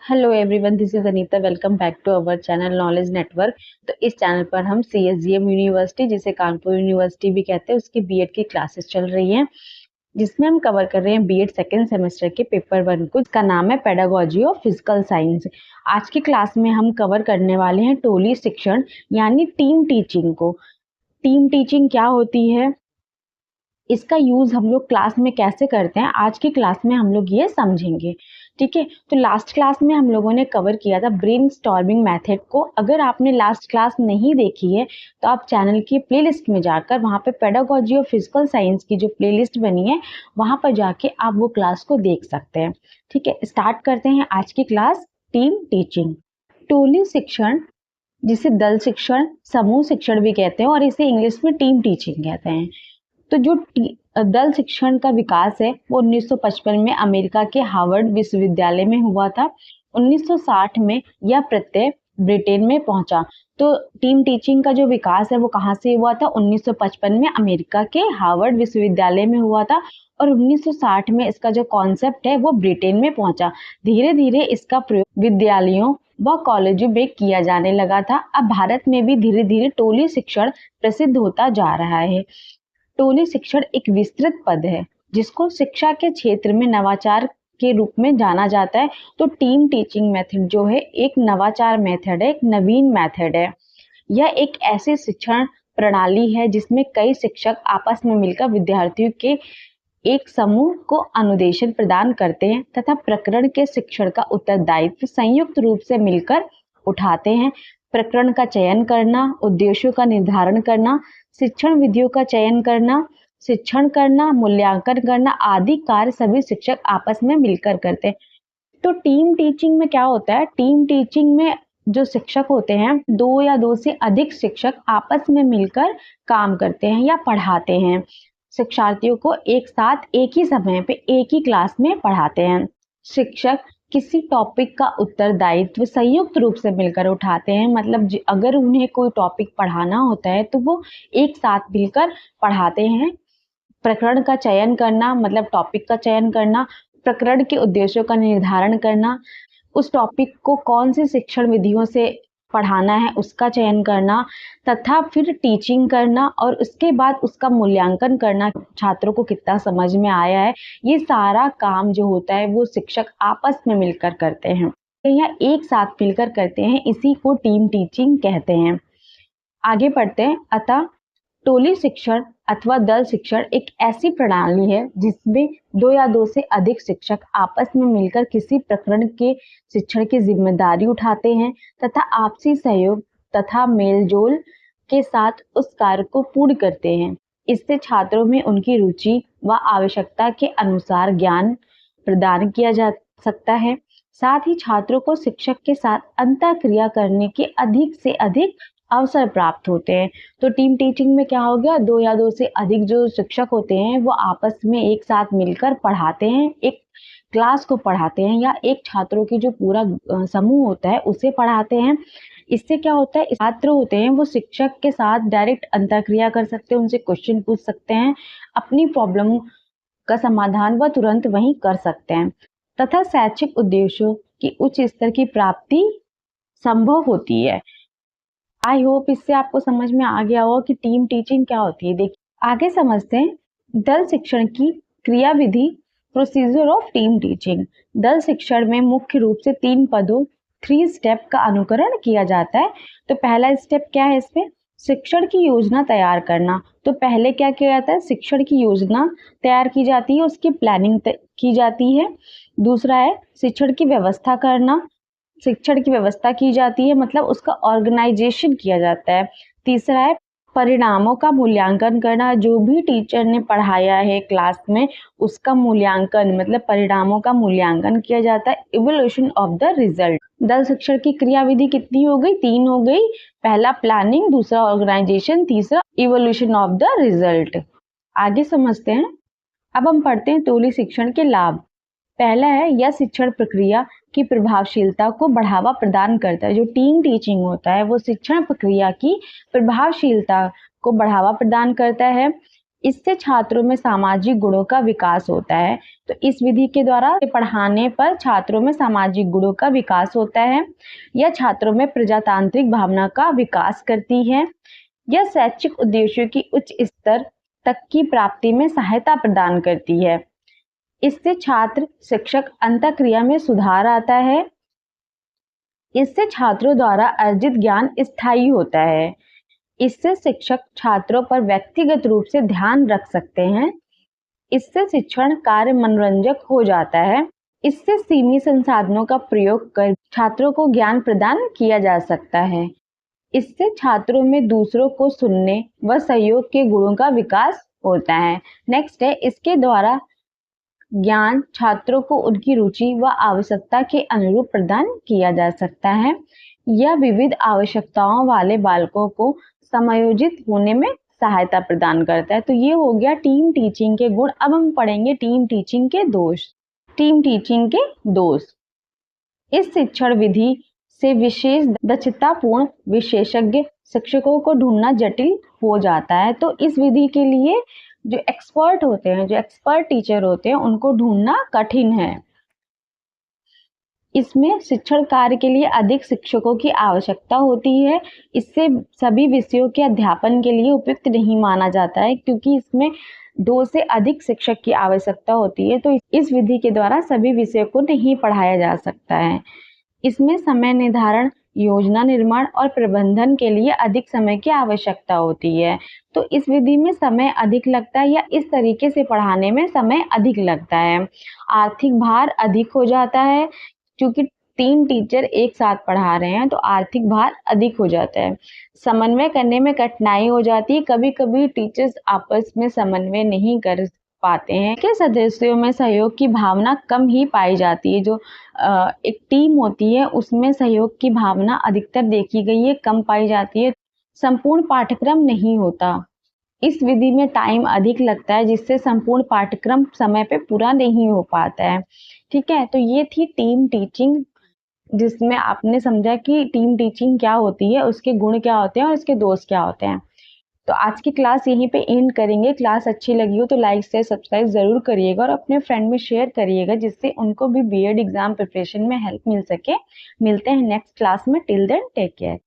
Hello everyone, this is Anita. Welcome back to our channel knowledge network. तो इस channel पर हम CSGM यूनिवर्सिटी, जिसे कानपुर यूनिवर्सिटी भी कहते हैं, उसकी बीएड की क्लासेस चल रही हैं, जिसमें हम कवर कर रहे हैं बीएड सेकेंड सेमेस्टर के पेपर 1 को, जिसका नाम है पेडागोजी ऑफ फिजिकल साइंस। आज की क्लास में हम कवर करने वाले हैं टोली शिक्षण यानी टीम टीचिंग को। टीम टीचिंग क्या होती है, इसका यूज हम लोग क्लास में कैसे करते हैं, आज की क्लास में हम लोग ये समझेंगे। ठीक है, तो लास्ट क्लास में हम लोगों ने कवर किया था ब्रेनस्टॉर्मिंग मेथड को। अगर आपने लास्ट क्लास नहीं देखी है तो आप चैनल की प्लेलिस्ट में जाकर वहाँ पे पेडागोजी ऑफ फिजिकल साइंस की जो प्लेलिस्ट बनी है वहाँ पर जाके आप वो क्लास को देख सकते हैं। ठीक है, स्टार्ट करते हैं आज की क्लास। टीम टीचिंग, टोली शिक्षण, जिसे दल शिक्षण, समूह शिक्षण भी कहते हैं और इसे इंग्लिश में टीम टीचिंग कहते हैं। तो जो दल शिक्षण का विकास है वो 1955 में अमेरिका के हार्वर्ड विश्वविद्यालय में हुआ था। 1960 में यह प्रत्यय ब्रिटेन में पहुंचा। तो टीम टीचिंग का जो विकास है वो कहाँ से हुआ था? 1955 में अमेरिका के हार्वर्ड विश्वविद्यालय में हुआ था और 1960 में इसका जो कॉन्सेप्ट है वो ब्रिटेन में पहुंचा। धीरे धीरे इसका प्रयोग विद्यालयों व कॉलेजों में किया जाने लगा था। अब भारत में भी धीरे धीरे टोली शिक्षण प्रसिद्ध होता जा रहा है। टोली शिक्षण एक विस्तृत पद है जिसको शिक्षा के क्षेत्र में नवाचार के रूप में जाना जाता है। तो टीम टीचिंग मेथड जो है एक नवाचार मेथड है, एक नवीन मेथड है। यह एक ऐसी शिक्षण प्रणाली है जिसमें कई शिक्षक आपस में मिलकर विद्यार्थियों के एक समूह को अनुदेशन प्रदान करते हैं तथा प्रकरण के शिक्षण का उत्तरदायित्व संयुक्त रूप से मिलकर उठाते हैं। प्रकरण का चयन करना, उद्देश्यों का निर्धारण करना, शिक्षण विधियों का चयन करना, शिक्षण करना, मूल्यांकन करना आदि कार्य सभी शिक्षक आपस में मिलकर करते हैं। तो टीम टीचिंग में क्या होता है? टीम टीचिंग में जो शिक्षक होते हैं, दो या दो से अधिक शिक्षक आपस में मिलकर काम करते हैं या पढ़ाते हैं। शिक्षार्थियों को एक साथ एक ही समय पे एक ही क्लास में पढ़ाते हैं। शिक्षक किसी टॉपिक का उत्तरदायित्व संयुक्त रूप से मिलकर उठाते हैं। मतलब अगर उन्हें कोई टॉपिक पढ़ाना होता है तो वो एक साथ मिलकर पढ़ाते हैं। प्रकरण का चयन करना मतलब टॉपिक का चयन करना, प्रकरण के उद्देश्यों का निर्धारण करना, उस टॉपिक को कौन सी शिक्षण विधियों से पढ़ाना है उसका चयन करना, तथा फिर टीचिंग करना और उसके बाद उसका मूल्यांकन करना, छात्रों को कितना समझ में आया है। ये सारा काम जो होता है वो शिक्षक आपस में मिलकर करते हैं या एक साथ मिलकर करते हैं, इसी को टीम टीचिंग कहते हैं। आगे बढ़ते हैं। अतः टोली शिक्षण अथवा दल शिक्षण एक ऐसी प्रणाली है जिसमें दो या दो से अधिक शिक्षक आपस में मिलकर किसी प्रकरण के शिक्षण की जिम्मेदारी उठाते हैं तथा आपसी सहयोग तथा मेलजोल के साथ उस कार्य को पूर्ण करते हैं। इससे छात्रों में उनकी रुचि व आवश्यकता के अनुसार ज्ञान प्रदान किया जा सकता है। साथ ही छात्रों को शिक्षक के साथ अंतःक्रिया करने के अधिक से अधिक अवसर प्राप्त होते हैं। तो टीम टीचिंग में क्या हो गया? दो या दो से अधिक जो शिक्षक होते हैं वो आपस में एक साथ मिलकर पढ़ाते हैं, एक क्लास को पढ़ाते हैं या एक छात्रों की जो पूरा समूह होता है उसे पढ़ाते हैं। इससे क्या होता है? छात्र होते हैं वो शिक्षक के साथ डायरेक्ट अंतःक्रिया कर सकते हैं, उनसे क्वेश्चन पूछ सकते हैं, अपनी प्रॉब्लम का समाधान वह तुरंत वहीं कर सकते हैं तथा शैक्षिक उद्देश्यों की उच्च स्तर की प्राप्ति संभव होती है। आई होप इससे आपको समझ में आ गया होगा कि टीम टीचिंग क्या होती है। देखिए आगे समझते हैं दल शिक्षण की क्रियाविधि, प्रोसीजर ऑफ टीम टीचिंग। दल शिक्षण में मुख्य रूप से 3 पदों 3 स्टेप का अनुकरण किया जाता है। तो पहला स्टेप क्या है इसमें? शिक्षण की योजना तैयार करना। तो पहले क्या किया जाता है? शिक्षण की योजना तैयार की जाती है, उसकी प्लानिंग की जाती है। दूसरा है शिक्षण की व्यवस्था करना, शिक्षण की व्यवस्था की जाती है मतलब उसका ऑर्गेनाइजेशन किया जाता है। तीसरा है परिणामों का मूल्यांकन करना, जो भी टीचर ने पढ़ाया है क्लास में उसका मूल्यांकन मतलब परिणामों का मूल्यांकन किया जाता है, इवोल्यूशन ऑफ द रिजल्ट। दल शिक्षण की क्रियाविधि कितनी हो गई? 3 हो गई। पहला प्लानिंग, दूसरा ऑर्गेनाइजेशन, तीसरा इवोल्यूशन ऑफ द रिजल्ट। आगे समझते हैं। अब हम पढ़ते हैं टोली शिक्षण के लाभ। पहला है यह शिक्षण प्रक्रिया की प्रभावशीलता को बढ़ावा प्रदान करता है। जो टीम टीचिंग होता है वो शिक्षण प्रक्रिया की प्रभावशीलता को बढ़ावा प्रदान करता है। इससे छात्रों में सामाजिक गुणों का विकास होता है। तो इस विधि के द्वारा पढ़ाने पर छात्रों में सामाजिक गुणों का विकास होता है। यह छात्रों में प्रजातांत्रिक भावना का विकास करती है। यह शैक्षिक उद्देश्यों की उच्च स्तर तक की प्राप्ति में सहायता प्रदान करती है। इससे छात्र शिक्षक अंतःक्रिया में सुधार आता है। इससे छात्रों द्वारा अर्जित ज्ञान स्थायी होता है। इससे शिक्षक छात्रों पर व्यक्तिगत रूप से ध्यान रख सकते हैं। इससे शिक्षण कार्य मनोरंजक हो जाता है। इससे सीमित संसाधनों का प्रयोग कर छात्रों को ज्ञान प्रदान किया जा सकता है। इससे छात्रों में दूसरों को सुनने व सहयोग के गुणों का विकास होता है। नेक्स्ट है, इसके द्वारा ज्ञान छात्रों को उनकी रुचि व आवश्यकता के अनुरूप प्रदान किया जा सकता है। यह विविध आवश्यकताओं वाले बालकों को समायोजित होने में सहायता प्रदान करता है। तो ये हो गया टीम टीचिंग के गुण। अब हम पढ़ेंगे टीम टीचिंग के दोष। टीम टीचिंग के दोष। इस शिक्षण विधि से विशेष दक्षतापूर्ण विशेषज्ञ शिक्षकों को ढूंढना जटिल हो जाता है। तो इस विधि के लिए जो एक्सपर्ट होते हैं, जो एक्सपर्ट टीचर होते हैं, उनको ढूंढना कठिन है। इसमें शिक्षण कार्य के लिए अधिक शिक्षकों की आवश्यकता होती है। इससे सभी विषयों के अध्यापन के लिए उपयुक्त नहीं माना जाता है, क्योंकि इसमें 2 से अधिक शिक्षक की आवश्यकता होती है। तो इस विधि के द्वारा सभी विषयों को नहीं पढ़ाया जा सकता है। इसमें समय निर्धारण, योजना निर्माण और प्रबंधन के लिए अधिक समय की आवश्यकता होती है। तो इस विधि में समय अधिक लगता है, या इस तरीके से पढ़ाने में समय अधिक लगता है। आर्थिक भार अधिक हो जाता है, क्योंकि 3 टीचर एक साथ पढ़ा रहे हैं, तो आर्थिक भार अधिक हो जाता है। समन्वय करने में कठिनाई हो जाती है। कभी-कभी टीचर्स आपस में समन्वय नहीं कर पाते हैं। के सदस्यों में सहयोग की भावना कम ही पाई जाती है। जो एक टीम होती है, उसमें सहयोग की भावना अधिकतर देखी गई है, कम पाई जाती है। संपूर्ण पाठ्यक्रम नहीं होता। इस विधि में टाइम अधिक लगता है, जिससे संपूर्ण पाठ्यक्रम समय पे पूरा नहीं हो पाता है। ठीक है, तो ये थी टीम टीचिंग, जिसमें आपने समझा कि टीम टीचिंग क्या होती है, उसके गुण क्या होते हैं और उसके दोष क्या होते हैं। तो आज की क्लास यहीं पे एंड करेंगे। क्लास अच्छी लगी हो तो लाइक शेयर सब्सक्राइब जरूर करिएगा और अपने फ्रेंड में शेयर करिएगा, जिससे उनको भी बीएड एग्जाम प्रिपरेशन में हेल्प मिल सके। मिलते हैं नेक्स्ट क्लास में। Till then take care.